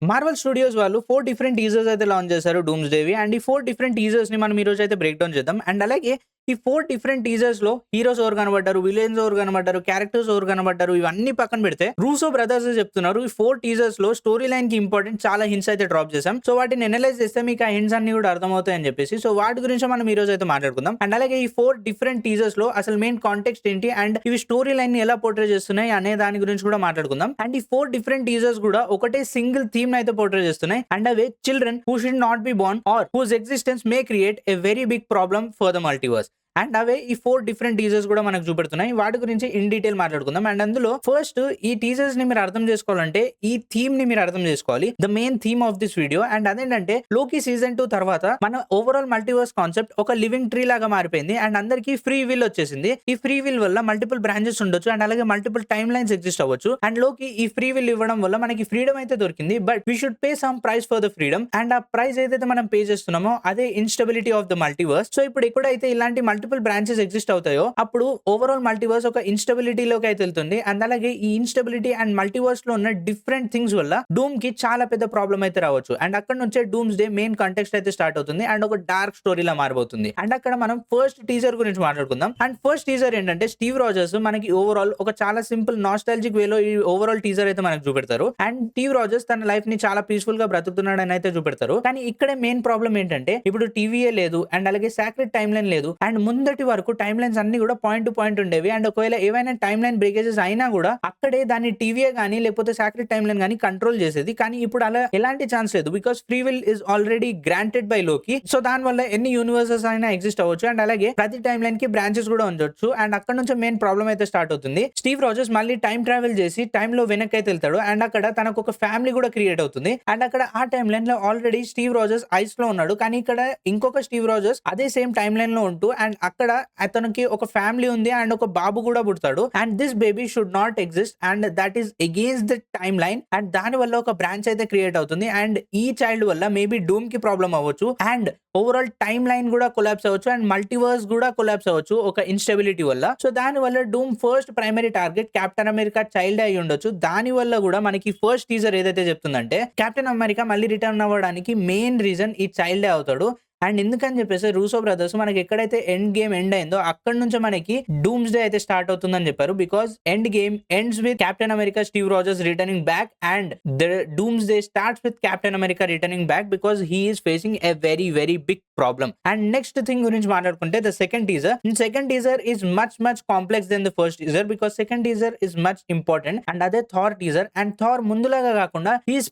Marvel studios వాళ్ళు 4 different teasers అయితే launch చేశారు డూమ్స్‌డేవి. అండ్ ఈ 4 డిఫరెంట్ టీజర్స్‌ని మనం ఈ రోజు అయితే బ్రేక్ డౌన్ చేద్దాం. అండ్ అలాగే ఈ 4 డిఫరెంట్ టీజర్స్‌లో హీరోస్ ఎవరు కనబడ్డారు, విలన్స్ ఎవరు కనబడ్డారు, క్యారెక్టర్స్ ఎవరు కనబడ్డారు, ఇవన్నీ పక్కన పెడితే రూసో బ్రదర్స్ చెప్తున్నారు ఈ 4 టీజర్స్‌లో స్టోరీ లైన్‌కి ఇంపార్టెంట్ చాలా హింట్స్ అయితే డ్రాప్ చేశాం. సో వాటిని అనలైజ్ చేస్తే మీకు ఆ హింట్స్ అన్ని కూడా అర్థమవుతాయని చెప్పేసి సో వాటి గురించి మనం ఈ రోజు అయితే మాట్లాడుకుందాం. అండ్ అలాగే ఈ 4 డిఫరెంట్ టీజర్స్‌లో అసలు మెయిన్ కాంటెక్స్ట్ ఏంటి అండ్ ఇవి స్టోరీ లైన్‌ని ఎలా పోర్ట్రే చేస్తున్నాయి అనే దాని గురించి కూడా మాట్లాడుకుందాం. అండ్ ఈ 4 డిఫరెంట్ టీజర్స్ కూడా ఒకటే సింగిల్ థీమ్ అయితే పోర్ట్రే చేస్తున్నాయి. And away children who should not be born or whose existence may create a very big problem for the multiverse. And అవే ఈ 4 డిఫరెంట్ టీజర్స్ కూడా మనకు చూపెడుతున్నాయి. వాటి గురించి ఇన్ డీటెయిల్ మాట్లాడుకుందాం. అండ్ అందులో ఫస్ట్ ఈ టీజర్స్ ని మీరు అర్థం చేసుకోవాలంటే ఈ థీమ్ ని మీరు అర్థం చేసుకోవాలి. The main theme of this video. And అదేంటంటే లోకి సీజన్ 2 తర్వాత మన ఓవరాల్ మల్టీవర్స్ కాన్సెప్ట్ ఒక లివింగ్ ట్రీ లాగా మారిపోయింది. అండ్ అందరికి ఫ్రీ విల్ వచ్చేసింది. ఈ ఫ్రీ విల్ వల్ల మల్టిపుల్ బ్రాంచెస్ ఉండొచ్చు అండ్ అలాగే మల్టిపుల్ టైమ్ లైన్స్ ఎగ్జిస్ట్ అవ్వచ్చు. అండ్ లోకి ఈ ఫ్రీ విల్ ఇవ్వడం వల్ల మనకి ఫ్రీడమ్ అయితే దొరికింది. But we should pay some price for the freedom. And ఆ ప్రైస్ ఏదైతే మనం పే చేస్తున్నామో అదే instability of the multiverse. So ఇప్పుడు ఎక్కడైతే ఇలాంటి మల్టిపుల్ బ్రాంచెస్ ఎగ్జిస్ట్ అవుతాయో అప్పుడు ఓవరాల్ మల్టీవర్స్ ఒక ఇన్స్టెబిలిటీలోకి అయితే వెళ్తుంది. అండ్ అలాగే ఈ ఇన్స్టెబిలిటీ అండ్ మల్టీవర్స్ లో ఉన్న డిఫరెంట్ థింగ్స్ వల్ల డూమ్ కి చాలా పెద్ద ప్రాబ్లం అయితే రావచ్చు. అండ్ అక్కడ నుంచే డూమ్స్ డే మెయిన్ కాంటెక్స్ట్ అయితే స్టార్ట్ అవుతుంది అండ్ ఒక డార్క్ స్టోరీలా మారబోతుంది. అండ్ అక్కడ మనం ఫస్ట్ టీజర్ గురించి మాట్లాడుకుందాం. అండ్ ఫస్ట్ టీజర్ ఏంటంటే స్టీవ్ రాజర్స్ మనకి ఓవరాల్ ఒక చాలా సింపుల్ నాస్టాలజిక్ వేలో ఈ ఓవరాల్ టీజర్ అయితే మనకు చూపెడతారు. అండ్ స్టీవ్ రాజర్స్ తన లైఫ్ ని చాలా పీస్ఫుల్ గా బ్రతుకుతున్నాడు అని అయితే చూపెడతారు. కానీ ఇక్కడే మెయిన్ ప్రాబ్లం ఏంటంటే ఇప్పుడు టీవీఏ లేదు అండ్ అలాగే సాక్రెడ్ టైమ్ లైన్ లేదు. అండ్ ముందటి వరకు టైమ్ లైన్స్ అన్ని కూడా పాయింట్ టు పాయింట్ ఉండేవి. అండ్ ఒకవేళ ఏవైనా టైమ్ లైన్ బ్రేకేజెస్ అయినా కూడా అక్కడే దాన్ని టీవీఏ కానీ లేకపోతే సాక్రెడ్ టైమ్ లైన్ కానీ కంట్రోల్ చేసేది. కానీ ఇప్పుడు అలా ఎలాంటి ఛాన్స్ లేదు. Because free will is already granted by లోకి. సో దాని వల్ల ఎన్ని యూనివర్సెస్ అయినా ఎగ్జిస్ట్ అవ్వచ్చు. అండ్ అలాగే ప్రతి టైమ్ లైన్ కి బ్రాంచెస్ కూడా ఉండొచ్చు. అండ్ అక్కడ నుంచి మెయిన్ ప్రాబ్లం అయితే స్టార్ట్ అవుతుంది. స్టీవ్ రాజర్స్ మళ్ళీ టైం ట్రావెల్ చేసి టైమ్ లో వెనక్కి అయితే వెళ్తాడు. అండ్ అక్కడ తనకు ఒక ఫ్యామిలీ కూడా క్రియేట్ అవుతుంది. అండ్ అక్కడ ఆ టైమ్ లైన్ లో ఆల్రెడీ స్టీవ్ రాజర్స్ ఐస్ లో ఉన్నాడు. కానీ ఇక్కడ ఇంకొక స్టీవ్ రాజర్స్ అదే సేమ్ టైమ్ లైన్ లో ఉంటూ అండ్ అక్కడ అతనికి ఒక ఫ్యామిలీ ఉంది అండ్ ఒక బాబు కూడా పుడతాడు. And this baby should not exist and that is against the time line. And దాని వల్ల ఒక బ్రాంచ్ అయితే క్రియేట్ అవుతుంది. అండ్ ఈ చైల్డ్ వల్ల మేబీ డూమ్ కి ప్రాబ్లం అవ్వచ్చు. అండ్ ఓవరాల్ టైమ్ లైన్ కూడా కొలాప్స్ అవ్వచ్చు. అండ్ మల్టీవర్స్ కూడా కొలాప్స్ అవ్వచ్చు ఒక ఇన్స్టెబిలిటీ వల్ల. సో దాని వల్ల Doom first primary target captain America child అయి ఉండొచ్చు. దాని వల్ల కూడా మనకి ఫస్ట్ టీజర్ ఏదైతే చెప్తుందంటే కెప్టెన్ అమెరికా మళ్ళీ రిటర్న్ అవ్వడానికి మెయిన్ రీజన్ ఈ చైల్డే అవుతాడు. అండ్ ఎందుకని చెప్పేసి రూసో బ్రదర్స్ మనకి ఎక్కడైతే ఎండ్ గేమ్ ఎండ్ అయిందో అక్కడ నుంచి మనకి డూమ్స్ డే అయితే స్టార్ట్ అవుతుందని చెప్పారు. Because Endgame ends with Captain America Steve Rogers returning back and the Doomsday starts with Captain America returning back because he is facing a very very big problem. And next thing గురించి మాట్లాడుకుంటే the second teaser is much complex than the first teaser because second teaser is much important. And అదే Thor teaser. And Thor ముందులాగా కాకుండా he's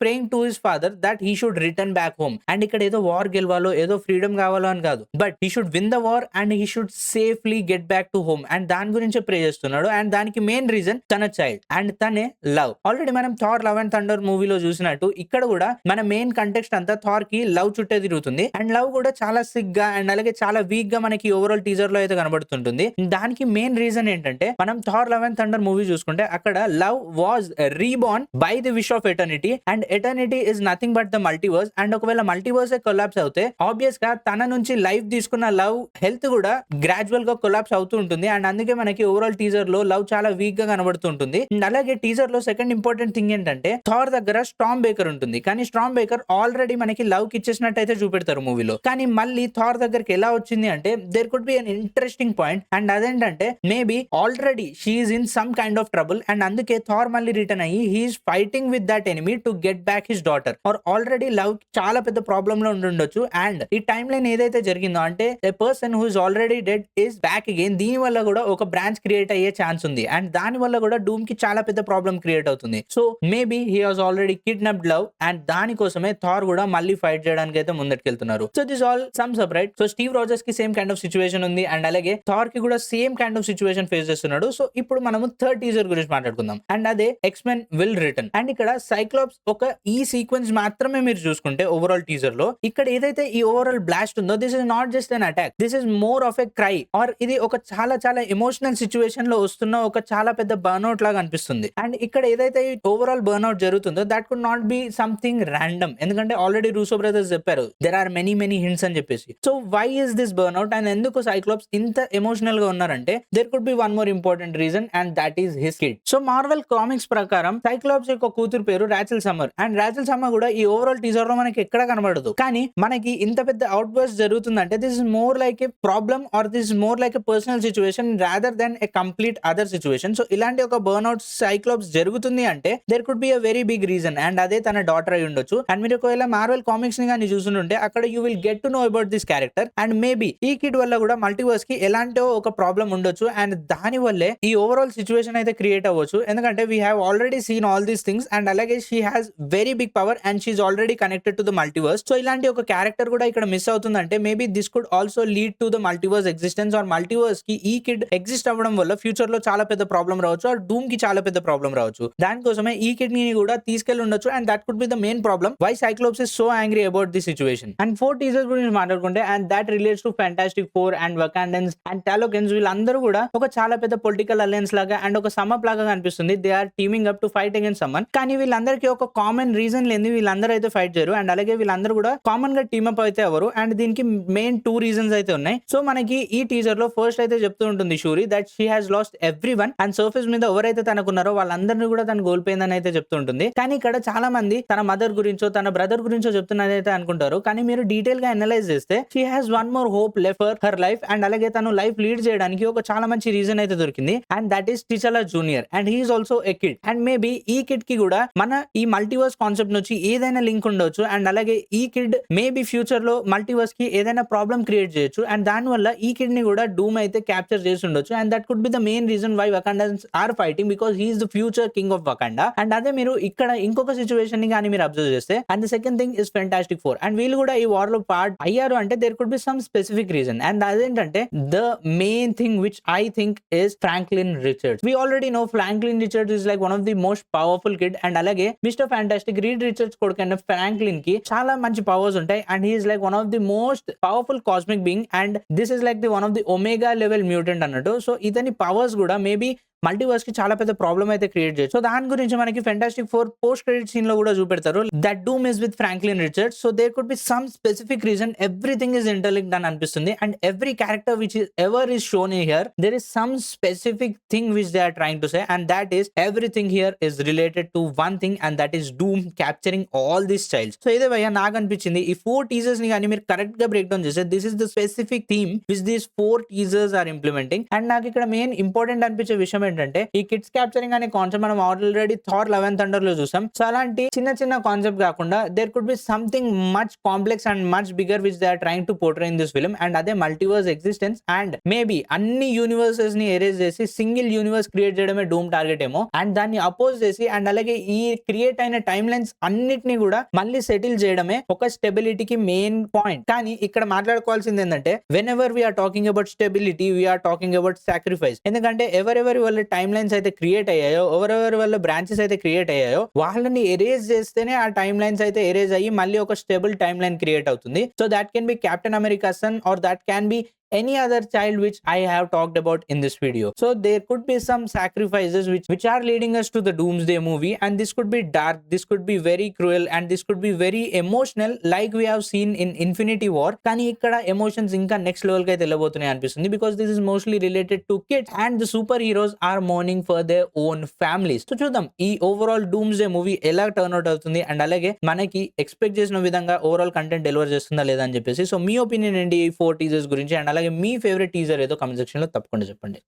praying to his father that he should return back home. And ఇక్కడ ఏదో war గెలవాలో ఏదో freedom కావాలో అని కాదు. But he should win the war and he should safely get back to home. And దాని గురించి ప్రే చేస్తున్నాడు. అండ్ దానికి మెయిన్ రీజన్ తన చైల్డ్ అండ్ తనే లవ్. ఆల్రెడీ మనం థార్ లవ్ అండ్ థండర్ మూవీలో చూసినట్టు ఇక్కడ కూడా మన మెయిన్ కంటెక్స్ట్ అంతా థార్ కి లవ్ చుట్టే తిరుగుతుంది. అండ్ లవ్ కూడా చాలా సిక్ గా అండ్ అలాగే చాలా వీక్ గా మనకి ఓవరాల్ టీజర్ లో అయితే కనబడుతుంటుంది. దానికి మెయిన్ రీజన్ ఏంటంటే మనం Thar love and thunder movie చూసుకుంటే అక్కడ love was reborn by the wish of eternity. And eternity is nothing but the multiverse. And ఒకవేళ మల్టీవర్స్ కొలాప్స్ అవుతే ఆబ్వియస్ గా తన నుంచి లైఫ్ తీసుకున్న లవ్ హెల్త్ కూడా గ్రాడ్యువల్ గా కొలాప్స్ అవుతూ ఉంటుంది. అండ్ అందుకే మనకి ఓవరాల్ టీజర్ లో లవ్ చాలా వీక్ గా కనబడుతుంటుంది. అండ్ అలాగే టీజర్ లో సెకండ్ ఇంపార్టెంట్ థింగ్ ఏంటంటే థార్ దగ్గర స్టార్మ్ బేకర్ ఉంటుంది. కానీ స్టార్మ్ బేకర్ ఆల్రెడీ మనకి లవ్ కి ఇచ్చేసినట్టు అయితే చూపెడతారు మూవీలో. కానీ మళ్ళీ థార్ దగ్గరికి ఎలా వచ్చింది అంటే there could be an interesting point. And అదేంటంటే maybe already she's in some kind of trouble. And అందుకే థార్ మళ్ళీ రిటర్న్ అయ్యి he's fighting with that enemy to get back his daughter. Or already Love చాలా పెద్ద problem లో ఉండొచ్చు. And ఈ time line ఏదైతే జరిగిందో అంటే a person who is already dead is back again. దీని వల్ల కూడా ఒక బ్రాంచ్ క్రియేట్ అయ్యే ఛాన్స్ ఉంది. అండ్ దాని వల్ల కూడా డూమ్ కి చాలా పెద్ద ప్రాబ్లం క్రియేట్ అవుతుంది. So maybe he has already kidnapped Love. And దానికోసమే థార్ కూడా మళ్ళీ ఫైట్ చేయడానికి అయితే ముందటికెళ్తున్నారు. So this all sums up right. So Steve Rogers కి సేమ్ కైండ్ ఆఫ్ సిచువేషన్ ఉంది. అండ్ అలాగే థార్ కి కూడా same kind of situation face చేస్తున్నాడు. సో ఇప్పుడు మనము థర్డ్ టీజర్ గురించి మాట్లాడుకుందాం. అండ్ అదే ఎక్స్మెన్ విల్ రిటర్న్. అండ్ ఇక్కడ సైక్లాప్స్ ఒక ఈ సీక్వెన్స్ మాత్రమే మీరు చూసుకుంటే ఓవరాల్ టీజర్ లో ఇక్కడ ఏదైతే ఈ ఓవరాల్ బ్లాస్ట్ ఉందో this is not just an attack. This is more of a cry or ఇది ఒక చాలా చాలా ఎమోషనల్ సిచువేషన్ లో వస్తున్న ఒక చాలా పెద్ద బర్న్అవుట్ లాగా అనిపిస్తుంది. అండ్ ఇక్కడ ఏదైతే ఓవరాల్ బర్న్అవుట్ జరుగుతుందో that could not be something random. ఎందుకంటే ఆల్రెడీ రూసో బ్రదర్స్ చెప్పారు there are many many hints అని చెప్పేసి. So why is this burnout and ఎందుకు సైక్లోప్స్ ఇంత ఎమోషనల్ గా ఉన్నారంటే there could be one more important reason and that is his kid. So Marvel Comics ప్రకారం Cyclops యొక్క కూతురు పేరు Rachel Summer and Rachel Summer కూడా ఈ ఓవరాల్ టీజర్ లో మనకి ఎక్కడ కనబడదు. కానీ మనకి ఇంత పెద్ద అవుట్ బర్స్ట్ జరుగుతుందంటే this is more like a problem or this is more like a personal situation rather than a complete other situation. So ఇలాంటి ఒక బర్న్అవుట్ సైక్లోప్స్ జరుగుతుంది అంటే there could be a very big reason and అదే తన daughter అయి ఉండొచ్చు. And మీరు ఒకవేళ మార్వెల్ కామిక్స్ ని కానీ చూస్తుంటే అక్కడ you will get to know about this character and maybe ఈ కిడ్ వల్ల కూడా మల్టీవర్స్ కి ఎలాంటో ఒక ప్రాబ్లం ఉండొచ్చు అండ్ దాని వల్లే ఈ ఓవరాల్ సిచ్యువేషన్ అయితే క్రియేట్ అవ్వచ్చు. ఎందుకంటే we have already seen all these things and అలాగే she has very big power and she's already connected to the multiverse. So ఇలాంటి ఒక క్యారెక్టర్ కూడా ఇక్కడ మిస్ అవుతుందంటే maybe this could also lead to the multiverse existence or multiverse కి ఈ kid exist అవ్వడం వల్ల ఫ్యూచర్ లో చాలా పెద్ద ప్రాబ్లం రావచ్చు ఆర్ డూమ్ కి చాలా పెద్ద ప్రాబ్లం రావచ్చు. దానికోసమే ఈ కిడ్ ని కూడా తీసుకెళ్లి ఉండొచ్చు and that could be the main problem why Cyclops is so angry about the situation. And 4 teasers గురించి మాట్లాడుకుంటే and that relates to Fantastic 4 and Wakandans and Talokans వీళ్ళందరూ కూడా ఒక చాలా పెద్ద పొలిటికల్ అలయన్స్ లాగా అండ్ ఒక సమ్మప్ లాగా కనిపిస్తుంది. They are teaming up to fight against someone. కానీ వీళ్ళందరికీ ఒక కామన్ రీజన్ లేని వీళ్ళందరూ అయితే ఫైట్ చేయరు అండ్ అలాగే వీళ్ళందరూ కూడా కామన్ గా టీమప్ అయితే ఎవరు అండ్ దీనికి మెయిన్ 2 రీజన్స్ అయితే ఉన్నాయి. సో మనకి ఈ టీజర్ లో ఫస్ట్ అయితే చెప్తూ ఉంటుంది Shuri that she has lost everyone and surface మీద ఎవరైతే తనకున్నారో వాళ్ళందరినీ కూడా తను కోల్పోయిందని అయితే చెప్తుంటుంది. కానీ ఇక్కడ చాలా మంది తన మదర్ గురించో తన బ్రదర్ గురించో చెప్తున్నదైతే అనుకుంటారు. కానీ మీరు డీటెయిల్ గా అనలైజ్ చేస్తే she has one more hope left for her life and అలాగే తను లైఫ్ లీడ్ చేయడానికి ఒక చాలా మంచి రీజన్ అయితే దొరికింది and that is T'Challa junior and he is also a kid and maybe ఈ కిడ్ కి కూడా మన ఈ మల్టీవర్స్ కాన్సెప్ట్ నుంచి ఏదైనా లింక్ ఉండొచ్చు అండ్ అలాగే ఈ కిడ్ మేబీ ఫ్యూచర్ లో మల్టీవర్స్ కి ఏదైనా ప్రాబ్లం క్రియేట్ చేయొచ్చు అండ్ దాని వల్ల ఈ కిడ్ ని కూడా డూమ్ అయితే క్యాప్చర్ చేసి ఉండొచ్చు and that could be the main reason why Wakandans are fighting because he is the future king of Wakanda. And అదే మీరు ఇక్కడ ఇంకొక సిచ్యువేషన్ ని కానీ మీరు అబ్జర్వ్ చేస్తే and the second thing is Fantastic 4 and వీళ్ళు కూడా ఈ వార్ లో పార్ట్ అయ్యారు అంటే there could be some specific reason and అదేంటంటే the main thing which I think is Franklin Richards. We already know Franklin Richards is like one of the most powerful kid and అలాగే Mister Fantastic Reed Richards కొడుకైన Franklin కి చాలా మంచి powers ఉంటాయి and he is like one of the most powerful cosmic being and this is like the one of the omega level mutant అన్నట్టు. So ఇతని powers కూడా maybe multiverse కి చాలా పెద్ద ప్రాబ్లం అయితే క్రియేట్ చేయొచ్చు. సో దాని గురించి మనకి ఫ్యాంటాస్టిక్ 4 పోస్ట్ క్రెడిట్ సీన్ లో కూడా చూపెడతారు that Doom is with Franklin Richards. So there could be some specific reason everything is interlinked అని అనిపిస్తుంది and every character which is ever is shown here there is some specific thing which they are trying to say and that is everything here is related to one thing and that is Doom capturing all these childs. So ఇదే భయ్యా నాకు అనిపించింది ఈ 4 teasers ని కానీ మీరు correct గా break down చేస్తే this is the specific theme which these 4 teasers are implementing. And నాకు ఇక్కడ మెయిన్ ఇంపార్టెంట్ అనిపించే విషయం ఏంటంటే ఈ కిడ్స్ క్యాప్చరింగ్ అనే కాన్సెప్ట్ మనం already Thor love and thunder లో చూసాం. సో అలాంటి చిన్న చిన్న కాన్సెప్ట్ కాకుండా there could be something much complex and much bigger which they are trying to portray in this film and అదే మల్టీవర్స్ ఎగ్జిస్టెన్స్ అండ్ మేబీ అన్ని universes ని erase చేసి సింగిల్ యూనివర్స్ క్రియేట్ చేయడమే డూమ్ టార్గెట్ ఏమో అండ్ దాన్ని oppose చేసి and అలాగే ఈ క్రియేట్ అయిన టైమ్ లైన్స్ అన్నిటిని కూడా మళ్ళీ సెటిల్ చేయడమే ఒక స్టెబిలిటీకి మెయిన్ పాయింట్. కానీ ఇక్కడ మాట్లాడుకోవాల్సింది ఏంటంటే whenever we're talking about stability we're talking about sacrifice. ఎందుకంటే ఎవరెవరి వల్ల టైమ్ లైన్స్ అయితే క్రియేట్ అయ్యాయో ఎవరెవరి వల్ల బ్రాంచెస్ అయితే క్రియేట్ అయ్యాయో వాళ్ళని ఎరేజ్ చేస్తేనే ఆ టైమ్ లైన్స్ అయితే ఎరేజ్ అయ్యి మళ్ళీ ఒక స్టేబుల్ టైమ్ లైన్ క్రియేట్ అవుతుంది. So that can be Captain America son or that can be any other child which I have talked about in this video. So there could be some sacrifices which are leading us to the Doomsday movie and this could be dark, this could be very cruel and this could be very emotional like we have seen in Infinity War. కానీ ఇక్కడ emotions ఇంకా next level కి అయితే వెళ్ళబోతున్నాయి అనిపిస్తుంది because this is mostly related to kids and the superheroes are mourning for their own families. So చూద్దాం ఈ overall Doomsday movie ఎలా turn out అవుతుంది అండ్ అలాగే మనకి ఎక్స్పెక్ట్ చేసిన విధంగా ఓవరాల్ కంటెంట్ డెలివర్ చేస్తుందా లేదా అని చెప్పేసి. సో మీ ఒపీనియన్ ఏంటి ఈ 4 టీజర్స్ గురించి అండ్ అలాగే మీ ఫేవరెట్ టీజర్ ఏదో కామెంట్ సెక్షన్ లో తప్పకుండా చెప్పండి.